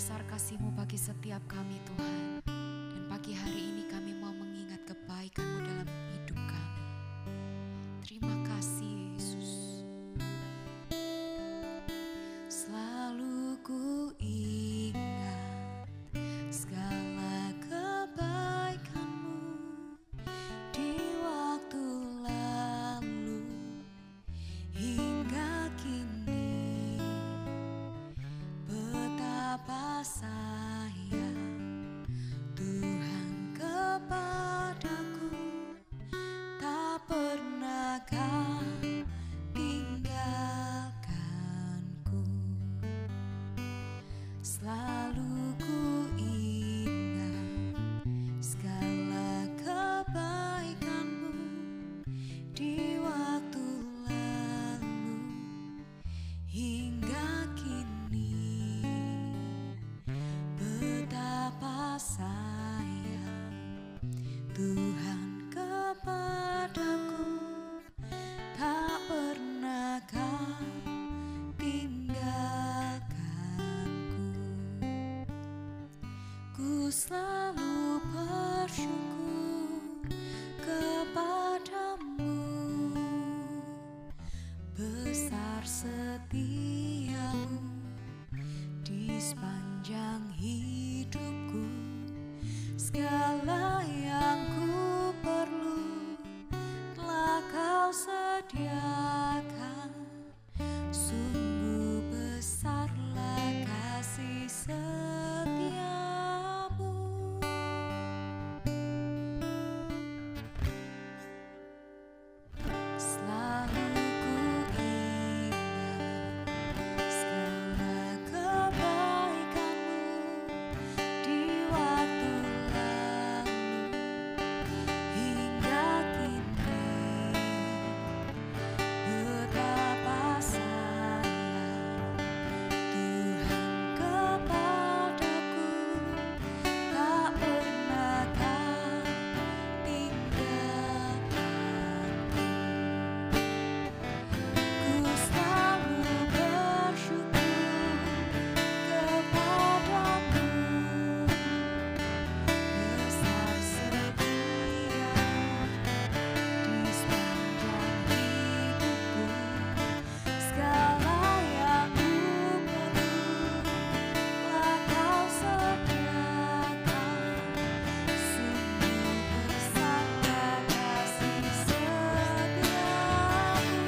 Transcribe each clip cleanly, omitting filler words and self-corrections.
besar kasih-Mu bagi setiap kami Tuhan. Dan pagi hari ini kami mau mengingat kebaikan-Mu dalam hidup kami. Terima kasih Yesus. Selalu ku ingat segala kebaikan-Mu di waktu lalu hingga kini. Betapa sayang Tuhan kepadaku, tak pernah Kau tinggalkanku. Selalu ku ingat segala kebaikan-Mu di waktu lalu hingga kini. Betapa sayang Tuhan kepadaku, tak pernah Kau tinggalkanku. Ku selalu bersyukur kepadamu, besar setiamu di sepanjang hidupku. Segala yang ku perlu telah Kau sediakan. Sungguh besarlah kasih setiamu. Selalu ku ingat segala kebaikan-Mu di waktu lalu hingga kini. Betapa sayang Tuhan kepadaku, tak pernah Kau tinggalkanku. Ku selalu bersyukur kepadamu, besar setiamu di sepanjang hidupku. Segala yang ku perlu telah Kau sediakan. Sungguh besarlah kasih setiamu.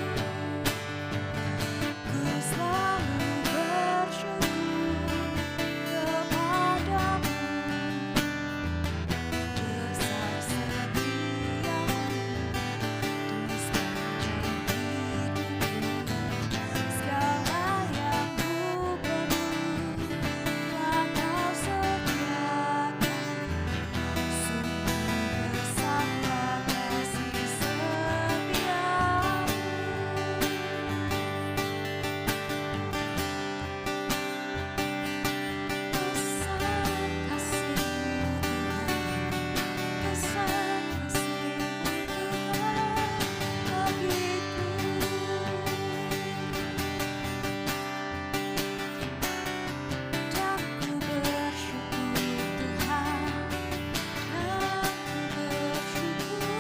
Ku selalu bersyukur kepadamu, besar setiamu di sepanjang hidupku. Segala yang ku perlu telah Kau sediakan. Sungguh besarlah kasih setiamu. Besar kasih-Mu Tuhan, besar kasih-Mu Tuhan bagiku. Dan ku bersyukur Tuhan, dan ku bersyukur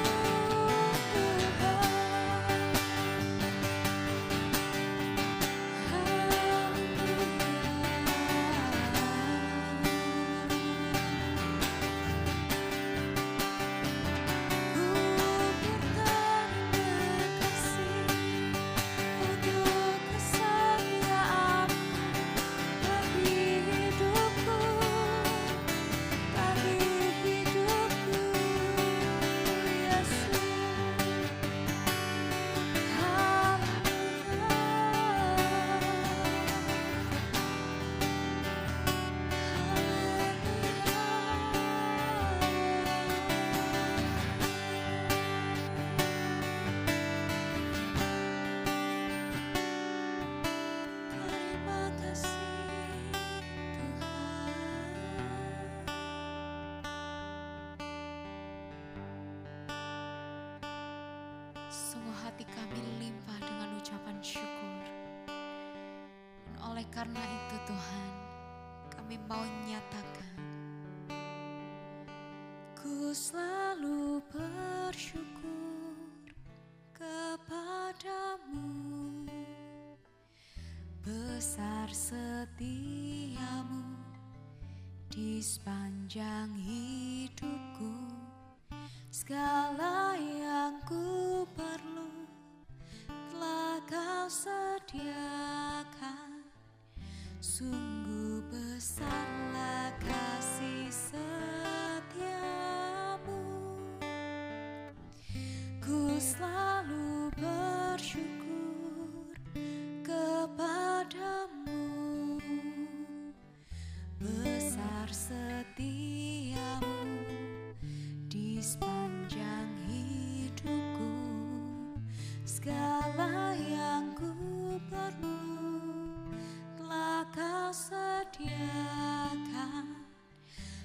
terima kasih Tuhan. Sungguh hati kami limpah dengan ucapan syukur. Dan oleh karena itu Tuhan, kami mau nyatakan, ku selalu bersyukur kepadamu, besar setiamu di sepanjang hidupku. Segala yang ku perlu telah kau sediakan. Sungguh besarlah kasih setiamu. Ku selalu bersyukur kepadamu, besar setiamu di sepanjang hidupku. Segala yang ku perlu telah kau sediakan.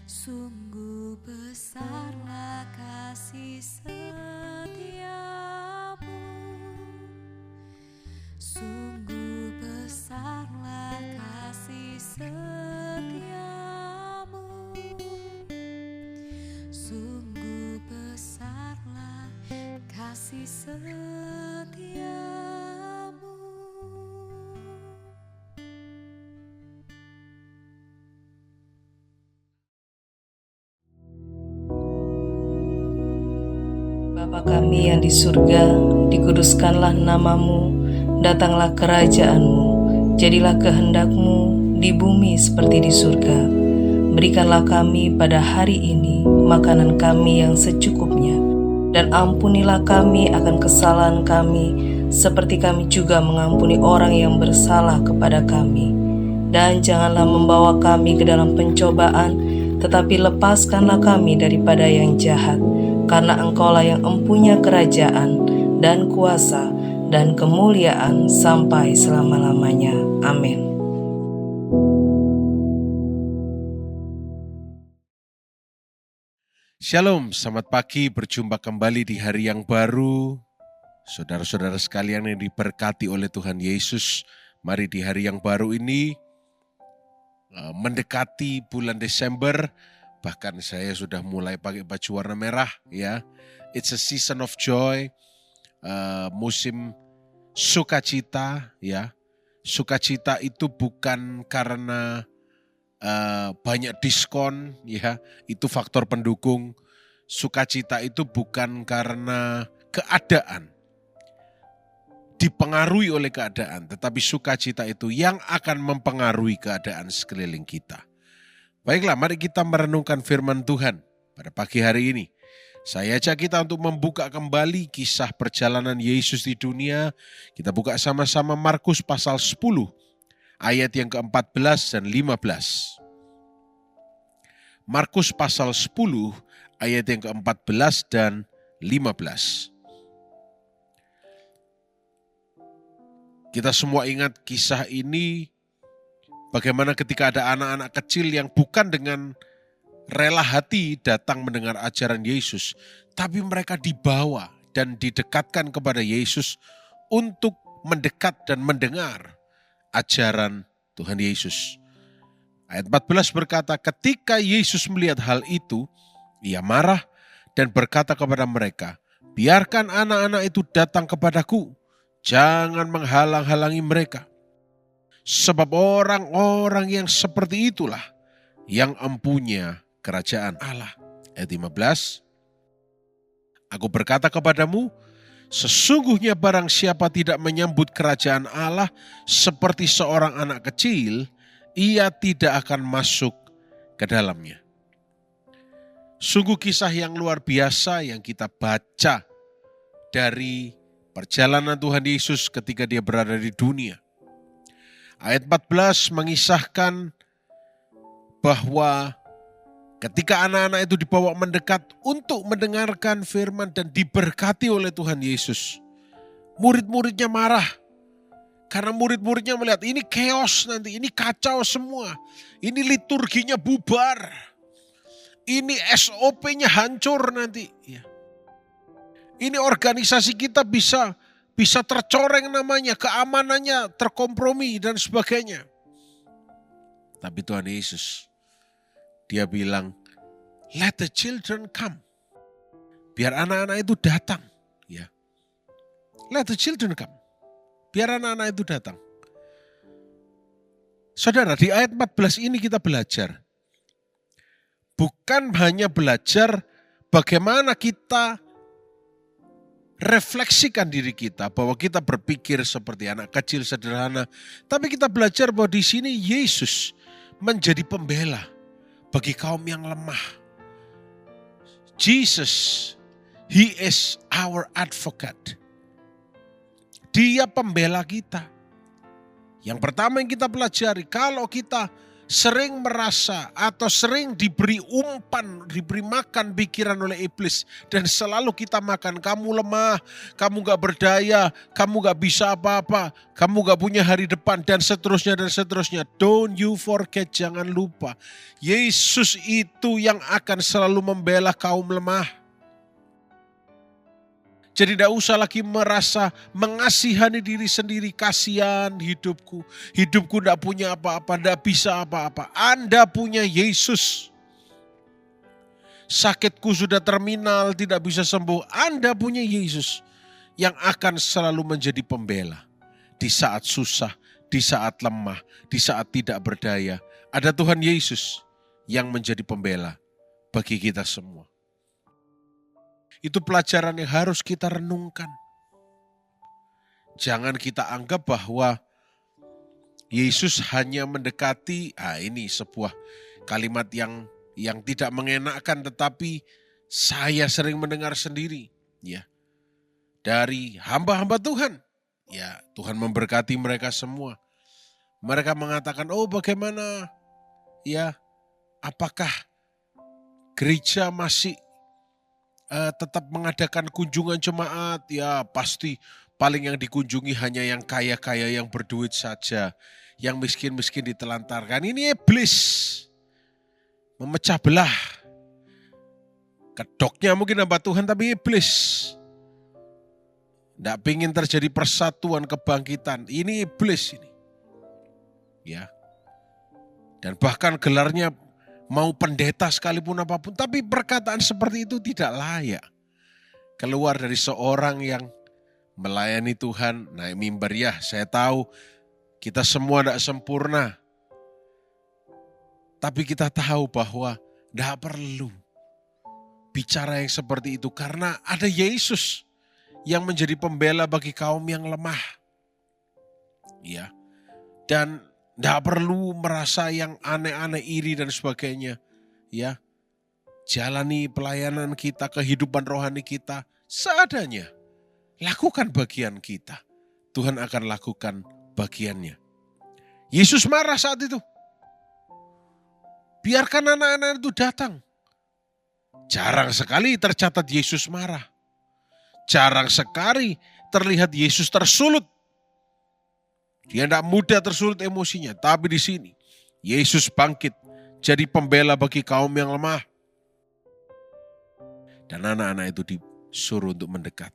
Sungguh besarlah kasih setiamu. Sungguh besarlah kasih setiamu. Sungguh besarlah kasih setiamu. Bapa kami yang di surga, dikuduskanlah namamu, datanglah kerajaanmu, jadilah kehendakmu di bumi seperti di surga. Berikanlah kami pada hari ini makanan kami yang secukupnya, dan ampunilah kami akan kesalahan kami, seperti kami juga mengampuni orang yang bersalah kepada kami. Dan janganlah membawa kami ke dalam pencobaan, tetapi lepaskanlah kami daripada yang jahat. Karena Engkaulah yang empunya kerajaan dan kuasa dan kemuliaan sampai selama-lamanya. Amin. Shalom, selamat pagi, berjumpa kembali di hari yang baru. Saudara-saudara sekalian yang diberkati oleh Tuhan Yesus, mari di hari yang baru ini, mendekati bulan Desember, bahkan saya sudah mulai pakai baju warna merah ya. It's a season of joy, musim sukacita ya. Sukacita itu bukan karena banyak diskon ya, itu faktor pendukung. Sukacita itu bukan karena keadaan, dipengaruhi oleh keadaan, tetapi sukacita itu yang akan mempengaruhi keadaan sekeliling kita. Baiklah, mari kita merenungkan firman Tuhan pada pagi hari ini. Saya ajak kita untuk membuka kembali kisah perjalanan Yesus di dunia. Kita buka sama-sama Markus pasal 10, ayat yang ke-14 dan 15. Markus pasal 10, ayat yang ke-14 dan 15. Kita semua ingat kisah ini, bagaimana ketika ada anak-anak kecil yang bukan dengan rela hati datang mendengar ajaran Yesus, tapi mereka dibawa dan didekatkan kepada Yesus untuk mendekat dan mendengar ajaran Tuhan Yesus. Ayat 14 berkata, ketika Yesus melihat hal itu, ia marah dan berkata kepada mereka, biarkan anak-anak itu datang kepadaku, jangan menghalang-halangi mereka. Sebab orang-orang yang seperti itulah yang empunya kerajaan Allah. Ayat 15. Aku berkata kepadamu, sesungguhnya barang siapa tidak menyambut kerajaan Allah seperti seorang anak kecil, ia tidak akan masuk ke dalamnya. Sungguh kisah yang luar biasa yang kita baca dari perjalanan Tuhan Yesus ketika dia berada di dunia. Ayat 14 mengisahkan bahwa ketika anak-anak itu dibawa mendekat untuk mendengarkan firman dan diberkati oleh Tuhan Yesus, murid-muridnya marah. Karena murid-muridnya melihat ini chaos nanti, ini kacau semua. Ini liturginya bubar. Ini SOP-nya hancur nanti. Ini organisasi kita bisa tercoreng namanya, keamanannya terkompromi dan sebagainya. Tapi Tuhan Yesus, dia bilang, let the children come. Biar anak-anak itu datang. Ya. Let the children come. Biar anak-anak itu datang. Saudara, di ayat 14 ini kita belajar. Bukan hanya belajar bagaimana kita refleksikan diri kita, bahwa kita berpikir seperti anak kecil sederhana. Tapi kita belajar bahwa di sini Yesus menjadi pembela bagi kaum yang lemah. Jesus, He is our advocate. Dia pembela kita. Yang pertama yang kita pelajari, kalau kita sering merasa atau sering diberi umpan, diberi makan pikiran oleh iblis, dan selalu kita makan, kamu lemah, kamu gak berdaya, kamu gak bisa apa-apa, kamu gak punya hari depan, dan seterusnya dan seterusnya. Don't you forget, jangan lupa, Yesus itu yang akan selalu membela kaum lemah. Jadi tidak usah lagi merasa mengasihani diri sendiri, kasihan hidupku. Hidupku tidak punya apa-apa, tidak bisa apa-apa. Anda punya Yesus. Sakitku sudah terminal, tidak bisa sembuh. Anda punya Yesus yang akan selalu menjadi pembela. Di saat susah, di saat lemah, di saat tidak berdaya. Ada Tuhan Yesus yang menjadi pembela bagi kita semua. Itu pelajaran yang harus kita renungkan. Jangan kita anggap bahwa Yesus hanya mendekati, ini sebuah kalimat yang tidak mengenakkan, tetapi saya sering mendengar sendiri, ya, dari hamba-hamba Tuhan. Ya, Tuhan memberkati mereka semua. Mereka mengatakan, oh bagaimana, ya, apakah gereja masih tetap mengadakan kunjungan jemaat? Ya pasti paling yang dikunjungi hanya yang kaya-kaya, yang berduit saja. Yang miskin-miskin ditelantarkan. Ini iblis memecah belah. Kedoknya mungkin hamba Tuhan, tapi iblis. Tidak ingin terjadi persatuan kebangkitan. Ini iblis ini. Ya. Dan bahkan gelarnya mau pendeta sekalipun apapun, tapi perkataan seperti itu tidak layak keluar dari seorang yang melayani Tuhan, naik mimbar. Ya, saya tahu kita semua tidak sempurna, tapi kita tahu bahwa tidak perlu bicara yang seperti itu, karena ada Yesus yang menjadi pembela bagi kaum yang lemah. Ya, dan tidak perlu merasa yang aneh-aneh, iri dan sebagainya. Ya, jalani pelayanan kita, kehidupan rohani kita seadanya. Lakukan bagian kita. Tuhan akan lakukan bagiannya. Yesus marah saat itu. Biarkan anak-anak itu datang. Jarang sekali tercatat Yesus marah. Jarang sekali terlihat Yesus tersulut. Dia tidak mudah tersulut emosinya. Tapi di sini Yesus bangkit jadi pembela bagi kaum yang lemah. Dan anak-anak itu disuruh untuk mendekat.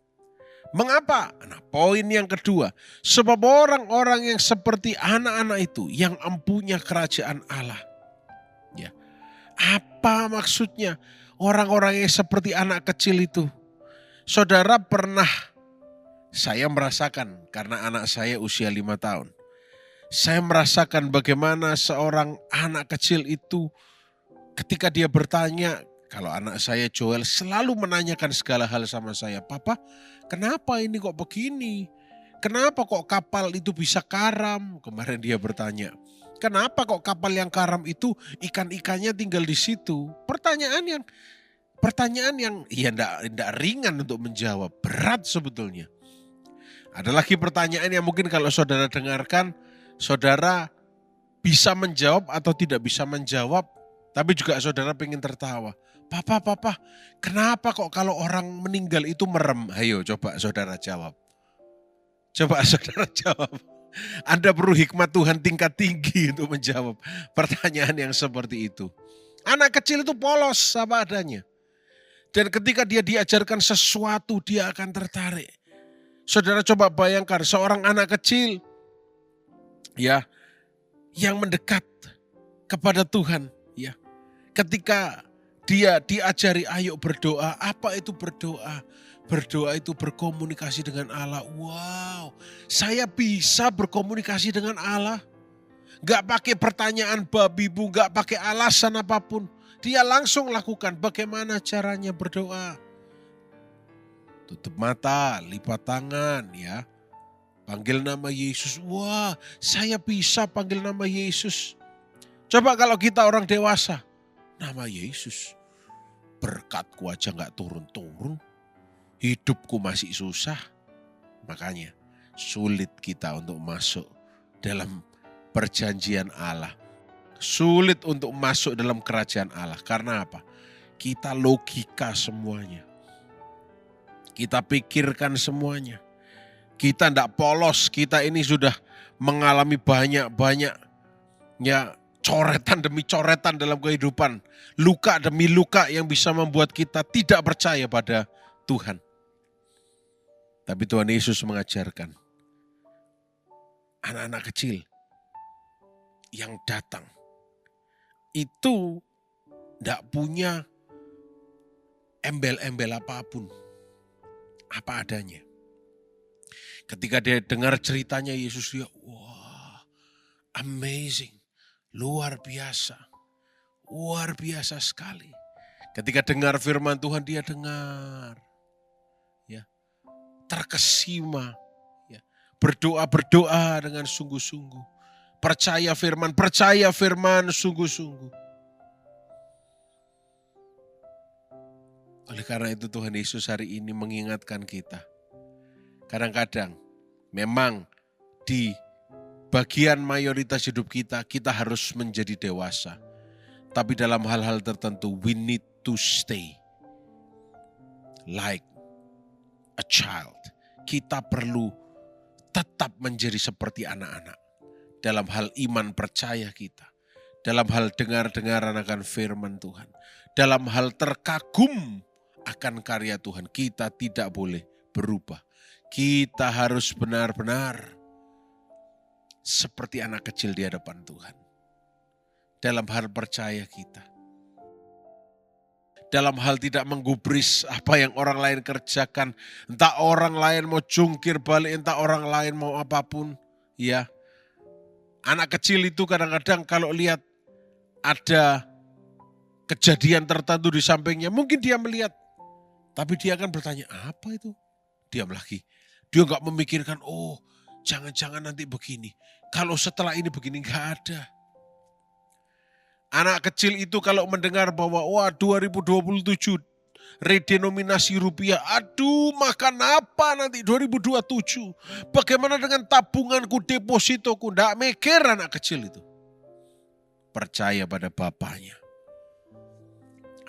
Mengapa? Nah, poin yang kedua. Sebab orang-orang yang seperti anak-anak itu yang empunya kerajaan Allah. Ya. Apa maksudnya orang-orang yang seperti anak kecil itu? Saudara pernah, saya merasakan karena anak saya usia 5 tahun. Saya merasakan bagaimana seorang anak kecil itu ketika dia bertanya, kalau anak saya Joel selalu menanyakan segala hal sama saya. Papa, kenapa ini kok begini? Kenapa kok kapal itu bisa karam? Kemarin dia bertanya, kenapa kok kapal yang karam itu ikan-ikannya tinggal di situ? Pertanyaan yang ya enggak ringan untuk menjawab, berat sebetulnya. Ada lagi pertanyaan yang mungkin kalau saudara dengarkan, saudara bisa menjawab atau tidak bisa menjawab, tapi juga saudara pengen tertawa. Papa, kenapa kok kalau orang meninggal itu merem? Ayo coba saudara jawab. Coba saudara jawab. Anda perlu hikmat Tuhan tingkat tinggi untuk menjawab pertanyaan yang seperti itu. Anak kecil itu polos apa adanya. Dan ketika dia diajarkan sesuatu, dia akan tertarik. Saudara coba bayangkan seorang anak kecil ya yang mendekat kepada Tuhan, ya. Ketika dia diajari ayo berdoa, apa itu berdoa? Berdoa itu berkomunikasi dengan Allah. Wow, saya bisa berkomunikasi dengan Allah. Gak pakai pertanyaan babi bu, gak pakai alasan apapun. Dia langsung lakukan. Bagaimana caranya berdoa? Tutup mata, lipat tangan, ya. Panggil nama Yesus. Wah, saya bisa panggil nama Yesus. Coba kalau kita orang dewasa, nama Yesus. Berkatku aja gak turun-turun. Hidupku masih susah. Makanya sulit kita untuk masuk dalam perjanjian Allah. Sulit untuk masuk dalam kerajaan Allah. Karena apa? Kita logika semuanya. Kita pikirkan semuanya. Kita tidak polos. Kita ini sudah mengalami banyak ya, coretan demi coretan dalam kehidupan. Luka demi luka yang bisa membuat kita tidak percaya pada Tuhan. Tapi Tuhan Yesus mengajarkan anak-anak kecil yang datang itu tidak punya embel-embel apapun. Apa adanya. Ketika dia dengar ceritanya Yesus, dia wah, amazing, luar biasa sekali. Ketika dengar firman Tuhan, dia dengar, ya, terkesima, ya, berdoa dengan sungguh-sungguh, percaya firman sungguh-sungguh. Oleh karena itu Tuhan Yesus hari ini mengingatkan kita. Kadang-kadang memang di bagian mayoritas hidup kita harus menjadi dewasa. Tapi dalam hal-hal tertentu we need to stay like a child. Kita perlu tetap menjadi seperti anak-anak. Dalam hal iman percaya kita. Dalam hal dengar-dengaran akan firman Tuhan. Dalam hal terkagum akan karya Tuhan, kita tidak boleh berubah. Kita harus benar-benar seperti anak kecil di hadapan Tuhan. Dalam hal percaya kita. Dalam hal tidak menggubris apa yang orang lain kerjakan. Entah orang lain mau jungkir balik, entah orang lain mau apapun. Ya, anak kecil itu kadang-kadang kalau lihat ada kejadian tertentu di sampingnya, mungkin dia melihat. Tapi dia akan bertanya, apa itu? Diam lagi. Dia enggak memikirkan, oh jangan-jangan nanti begini. Kalau setelah ini begini, enggak ada. Anak kecil itu kalau mendengar bahwa, wah 2027 redenominasi rupiah, aduh makan apa nanti 2027. Bagaimana dengan tabunganku, depositoku? Enggak mikir anak kecil itu. Percaya pada bapaknya.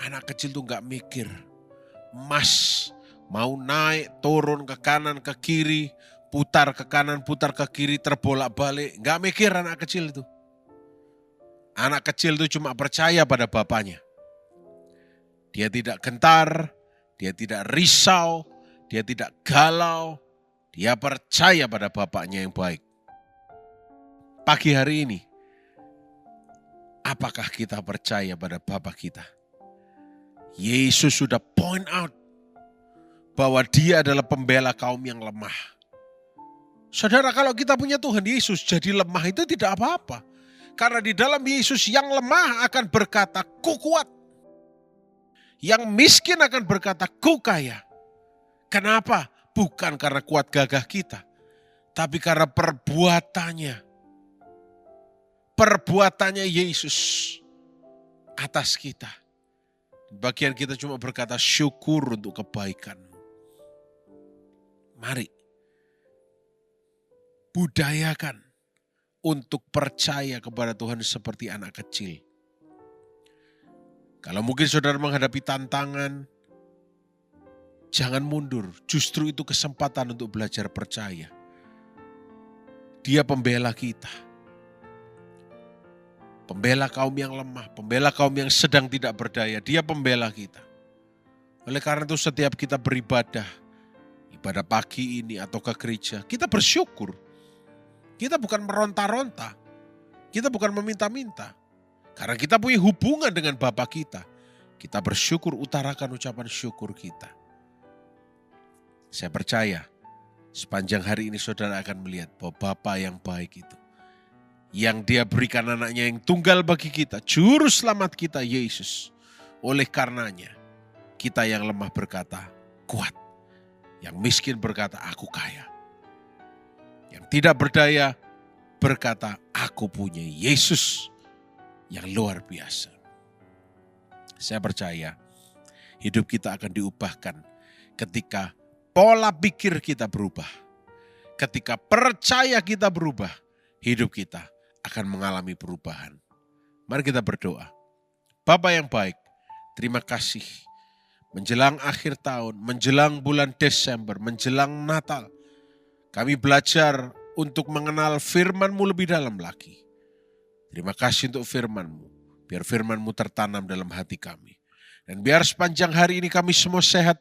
Anak kecil itu enggak mikir. Mas mau naik, turun ke kanan, ke kiri, putar ke kanan, putar ke kiri, terbolak-balik. Enggak mikir anak kecil itu. Anak kecil itu cuma percaya pada bapaknya. Dia tidak gentar, dia tidak risau, dia tidak galau. Dia percaya pada bapaknya yang baik. Pagi hari ini, apakah kita percaya pada Bapa kita? Yesus sudah point out bahwa dia adalah pembela kaum yang lemah. Saudara, kalau kita punya Tuhan Yesus jadi lemah itu tidak apa-apa. Karena di dalam Yesus yang lemah akan berkata, ku kuat. Yang miskin akan berkata, ku kaya. Kenapa? Bukan karena kuat gagah kita. Tapi karena perbuatannya. Perbuatannya Yesus atas kita. Bagian kita cuma berkata syukur untuk kebaikan. Mari budayakan untuk percaya kepada Tuhan seperti anak kecil. Kalau mungkin saudara menghadapi tantangan, jangan mundur. Justru itu kesempatan untuk belajar percaya. Dia pembela kita. Pembela kaum yang lemah, pembela kaum yang sedang tidak berdaya. Dia pembela kita. Oleh karena itu setiap kita beribadah, ibadah pagi ini atau ke gereja, kita bersyukur. Kita bukan meronta-ronta. Kita bukan meminta-minta. Karena kita punya hubungan dengan Bapa kita. Kita bersyukur, utarakan ucapan syukur kita. Saya percaya sepanjang hari ini saudara akan melihat bahwa Bapa yang baik itu, yang Dia berikan anaknya yang tunggal bagi kita, juru selamat kita Yesus. Oleh karenanya kita yang lemah berkata kuat, yang miskin berkata aku kaya, yang tidak berdaya berkata aku punya Yesus yang luar biasa. Saya percaya hidup kita akan diubahkan ketika pola pikir kita berubah. Ketika percaya kita berubah, hidup kita akan mengalami perubahan. Mari kita berdoa. Bapa yang baik, terima kasih. Menjelang akhir tahun, menjelang bulan Desember, menjelang Natal, kami belajar untuk mengenal firman-Mu lebih dalam lagi. Terima kasih untuk firman-Mu. Biar firman-Mu tertanam dalam hati kami. Dan biar sepanjang hari ini kami semua sehat.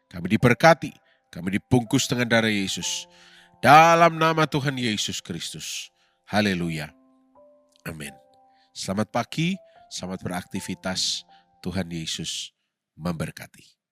Kami diberkati. Kami dibungkus dengan darah Yesus. Dalam nama Tuhan Yesus Kristus. Haleluya. Amin. Selamat pagi. Selamat beraktivitas. Tuhan Yesus memberkati.